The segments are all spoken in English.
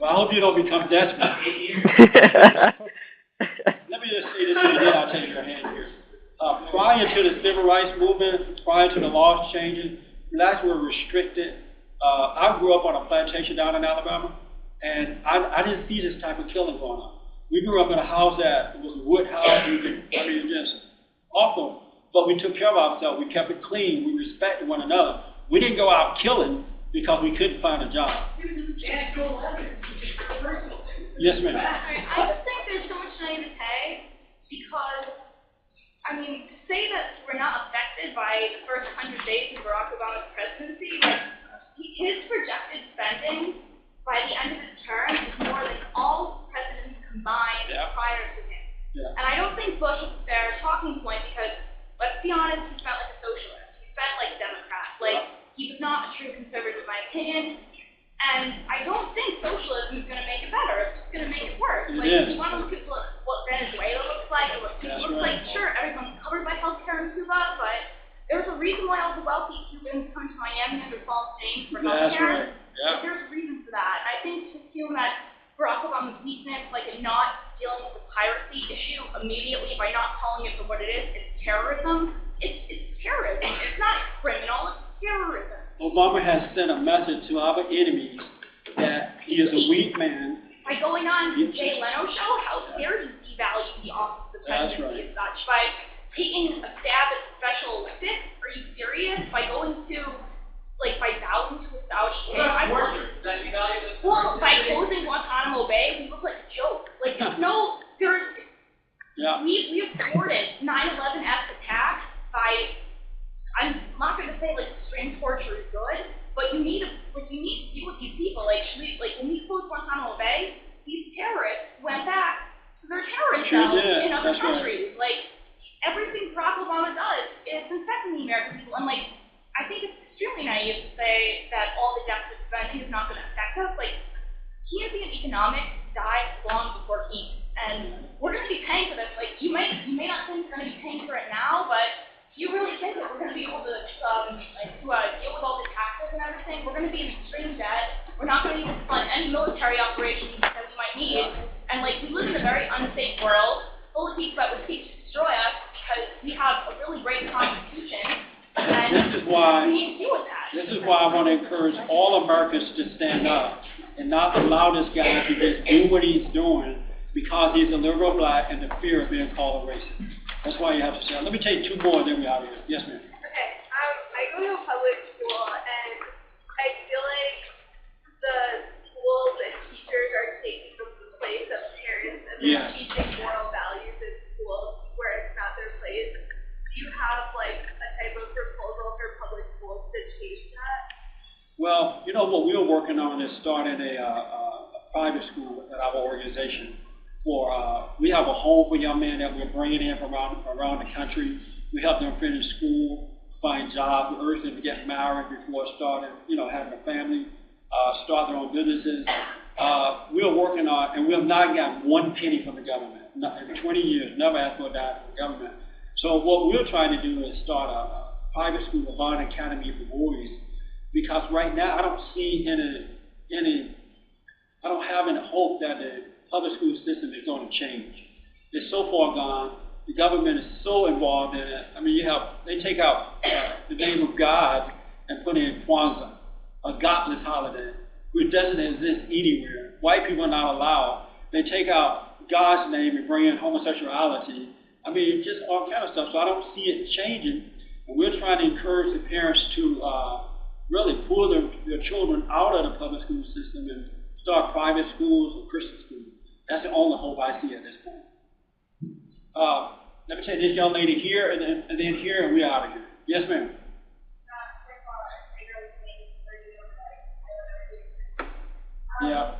Well, I hope you don't become desperate. Let me just say this and then I'll take your hand here. Prior to the civil rights movement, prior to the laws changing, blacks were restricted. I grew up on a plantation down in Alabama, and I didn't see this type of killing going on. We grew up in a house that was a wood house. Just awful. But we took care of ourselves. We kept it clean. We respected one another. We didn't go out killing because we couldn't find a job. Yes, ma'am. I just think there's so much naivete because, I mean, to say that we're not affected by the first 100 days of Barack Obama's presidency, like, his projected spending by the end of his term is more than all presidents combined prior to him. Yeah. And I don't think Bush is a fair talking point because, let's be honest, he spent like a socialist. He spent like a Democrat. Like, he was not a true conservative, in my opinion. And I don't think socialism is going to make it better. It's just going to make it worse. Like, if you want to look at what Venezuela looks like, or what Cuba looks like, sure, everyone's covered by healthcare in Cuba, but there's a reason why all the wealthy Cubans come to Miami under false names for healthcare. Like, there's a reason for that. I think to assume that Barack Obama's weakness, like in not dealing with the piracy issue immediately by not calling it for what it is, it's terrorism. It's terrorism. It's not criminal. It's terrorism. Obama has sent a message to our enemies that he is a weak man. By going on the Jay Leno show, how dare you devalue the office of the presidency and such? By taking a stab at special Olympics? Are you serious? By going to, like, by vowing to a Saudi king? Well, by closing Guantanamo Bay, we look like a joke. Like, we afforded 9/11's attack by, I'm not going to say like extreme torture is good, but you need to deal with these people. Like, when we closed Guantanamo Bay, these terrorists went back to their terrorist cells in other countries. Right. Like, everything Barack Obama does is infecting the American people. And like, I think it's extremely naive to say that all the deficit spending is not going to affect us. Like, Keynesian economics died long before Keynes, and we're going to be paying for this. Like, you may not think we're going to be paying for it now, but do you really think that we're going to be able to deal with all the taxes and everything? We're going to be in extreme debt. We're not going to be able to fund any military operations that we might need. And like, we live in a very unsafe world, full of people that would seek to destroy us because we have a really great constitution. And we need to deal with that. This is why I want to encourage all Americans to stand up and not allow this guy to just do what he's doing because he's a liberal black and the fear of being called a racist. That's why you have to say. Let me take two more, then we're out of here. Yes, ma'am. Okay. I go to a public school, and I feel like the schools and teachers are taking the place of parents and they're teaching moral values in schools where it's not their place. Do you have like a type of proposal for public schools to change that? Well, you know what we're working on is starting a private school at our organization. We have a home for young men that we're bringing in from around the country. We help them finish school, find jobs. We urge them to get married before starting, having a family, start their own businesses. We're working on, and we have not gotten one penny from the government. In 20 years, never asked for a dime from the government. So what we're trying to do is start a private school, a Bond Academy for boys, because right now I don't see I don't have any hope that the public school system is going to change. It's so far gone. The government is so involved in it. I mean, they take out the name of God and put in Kwanzaa, a godless holiday, which doesn't exist anywhere. White people are not allowed. They take out God's name and bring in homosexuality. I mean, just all kind of stuff. So I don't see it changing. And we're trying to encourage the parents to really pull their children out of the public school system and start private schools or Christian schools. That's the only hope I see at this point. Let me take this young lady here and then here, and we're out of here. Yes, ma'am. Yeah.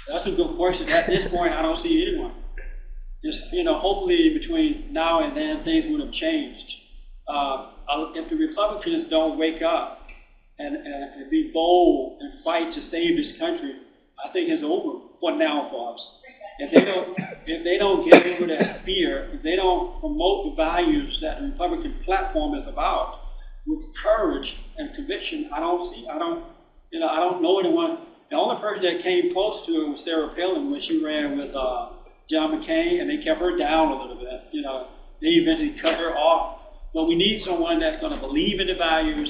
That's a good question. At this point, I don't see anyone. Just, hopefully between now and then things would have changed. If the Republicans don't wake up and be bold and fight to save this country, I think it's over for now for us. If they don't get over that fear, if they don't promote the values that the Republican platform is about with courage and conviction, I don't know anyone. The only person that came close to it was Sarah Palin when she ran with John McCain, and they kept her down a little bit. They eventually cut her off. But we need someone that's going to believe in the values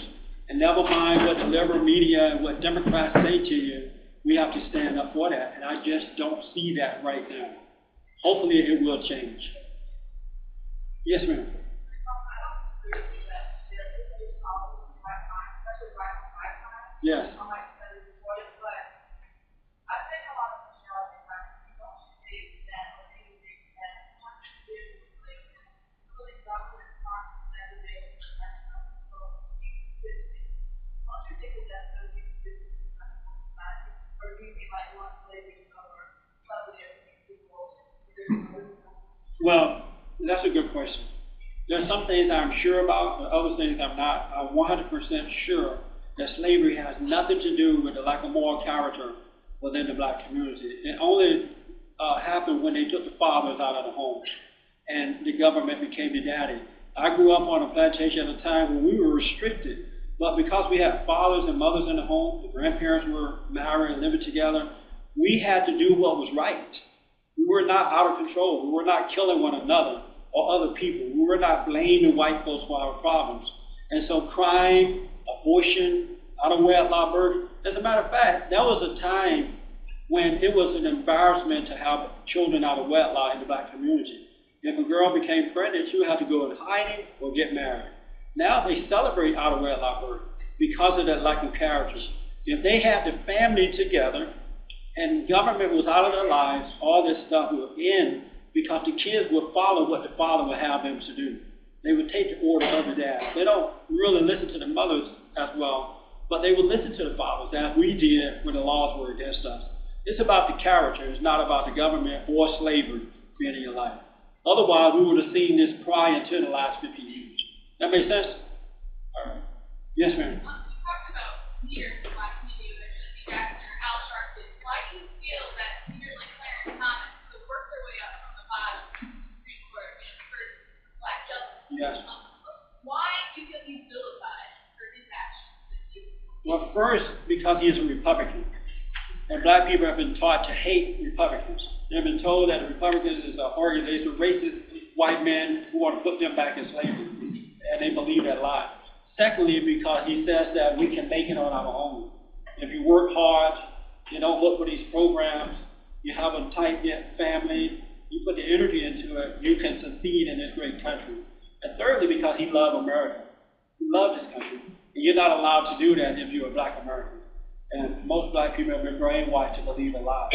and never mind what the liberal media and what Democrats say to you. We have to stand up for that, and I just don't see that right now. Hopefully it will change. Yes, ma'am. Yes. Well, that's a good question. There's some things I'm sure about, but other things I'm not. I'm 100% sure that slavery has nothing to do with the lack of moral character within the black community. It only happened when they took the fathers out of the homes and the government became the daddy. I grew up on a plantation at a time when we were restricted, but because we had fathers and mothers in the home, the grandparents were married and living together, we had to do what was right. We were not out of control. We were not killing one another or other people. We were not blaming white folks for our problems. And so crime, abortion, out-of-wedlock birth, as a matter of fact, that was a time when it was an embarrassment to have children out of wedlock in the black community. If a girl became pregnant, she would have to go in hiding or get married. Now they celebrate out-of-wedlock birth because of that lack of character. If they had the family together, and government was out of their lives, all this stuff would end because the kids would follow what the father would have them to do. They would take the order of the dad. They don't really listen to the mothers as well, but they would listen to the fathers as we did when the laws were against us. It's about the character. It's not about the government or slavery being in your life. Otherwise, we would have seen this prior to the last 50 years. That make sense? All right. Yes, ma'am. You talked about leaders in the black community that should be acting or Al Sharpton. Why do you feel that leaders like Clarence Thomas could work their way up from the bottom to the Supreme Court for black justice? Yes. Why do you feel he's vilified for his actions? Well, first, because he is a Republican. And black people have been taught to hate Republicans. They've been told that the Republicans is an organization of racist white men who want to put them back in slavery. And they believe that lie. Secondly, because he says that we can make it on our own. If you work hard, you don't look for these programs, you have a tight-knit family, you put the energy into it, you can succeed in this great country. And thirdly, because he loved America. He loved this country. And you're not allowed to do that if you're a black American. And most black people have been brainwashed to believe a lie.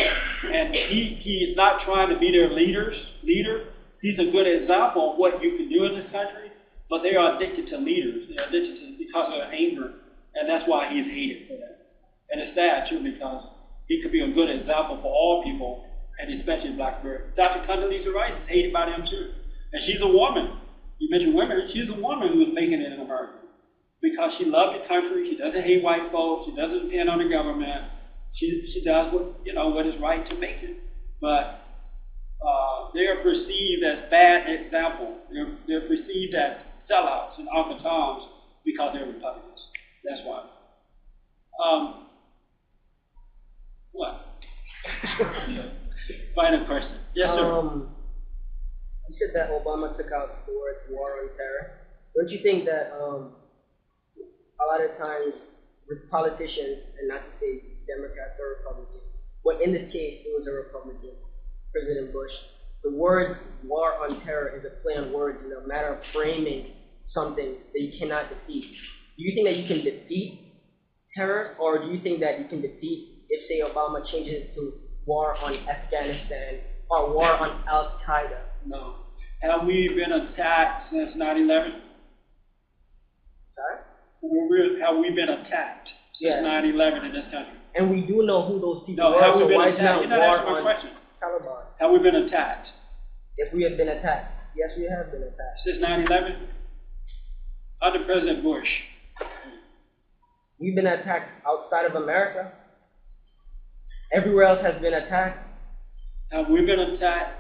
And he is not trying to be their leader. He's a good example of what you can do in this country, but they are addicted to leaders. They're addicted to because of their anger, and that's why he's hated for that. And it's sad, too, because he could be a good example for all people, and especially black Americans. Dr. Condoleezza Rice is hated by them, too. And she's a woman. You mentioned women. She's a woman who is making it in America. Because she loves the country, she doesn't hate white folks, she doesn't depend on the government, she does what is right to make it. But they are perceived as bad examples. They're perceived as sellouts and Uncle Toms because they're Republicans. That's why. What? Final question. Yes, sir. You said that Obama took out the word war on terror. Don't you think that a lot of times with politicians, and not to say Democrats or Republicans, but in this case it was a Republican, President Bush, the word war on terror is a play on words in a matter of framing something that you cannot defeat. Do you think that you can defeat terror, or do you think that you can defeat if, say, Obama changes it to war on Afghanistan or war on Al-Qaeda? No. Have we been attacked since 9/11? Sorry? Have we been attacked since 9/11 in this country? And we do know who those people No, were, have we so been why attacked? is You're now not war answering my on question. Taliban? Have we been attacked? If we have been attacked. Yes, we have been attacked. Since 9/11? Under President Bush. We've been attacked outside of America. Everywhere else has been attacked. Have we been attacked